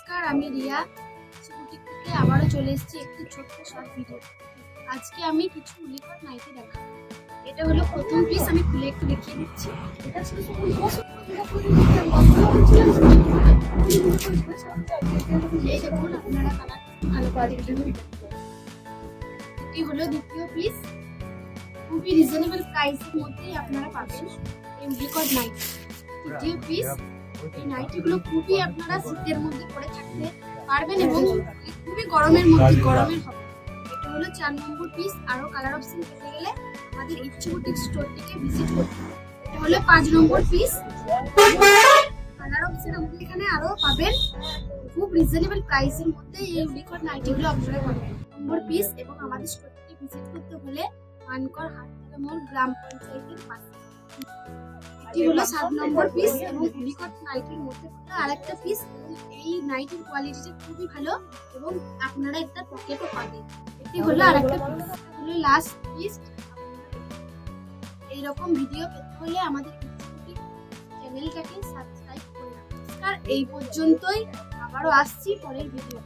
নমস্কার, আমি রিয়া বুটিক থেকে আবারও চলে এসেছি একটি ছোট্ট শর্ট ভিডিও। আজকে আমি কিছু উলিকট নাইটি দেখাবো। এটা হলো প্রথম পিস, আমি খুলে একটু দেখিয়ে দিচ্ছি। এই দেখুন, আপনারা কালার ভালো করে দেখুন। এটি হলো দ্বিতীয় পিস, খুবই রিজনেবল প্রাইসের মধ্যেই আপনারা পাবেন এই উলিকট নাইটি। তৃতীয় পিস, এই নাইটিগুলো খুবই আপনারা শীতের মধ্যে পরে থাকতে পারবেন এবং খুবই গরমের মধ্যে গরমের হবে। এটা হলো 4 নম্বর পিস। আরো কালার অপশন পেতে গেলে আমাদের ইচ্ছে বুটিক স্টোরটিকে ভিজিট করতে হবে। এটা হলো 5 নম্বর পিস। কালার অপশন আমাদের এখানে আরো পাবেন খুব রিজনেবল প্রাইসের মধ্যে। এই উলিকট নাইটিগুলো আপনারা পাবেন নম্বর পিস। এবং আমাদের স্টোরটিকে ভিজিট করতে হলে মানকর হাটতলা মোড় গ্রাম পঞ্চায়েতের পাশে। এটি হলো 7 নম্বর পিস এবং উলিকট নাইটির মধ্যে আরেকটা পিস। এই নাইটির কোয়ালিটিটা খুবই ভালো এবং আপনারা একটা পকেটও পাবেন। এটি হলো আরেকটা পিস, হলো লাস্ট পিস। এইরকম ভিডিও পেতে হলে আমাদের চ্যানেলটাকে সাবস্ক্রাইব করে রাখুন। এই পর্যন্তই, আবারও আসছি পরের ভিডিও।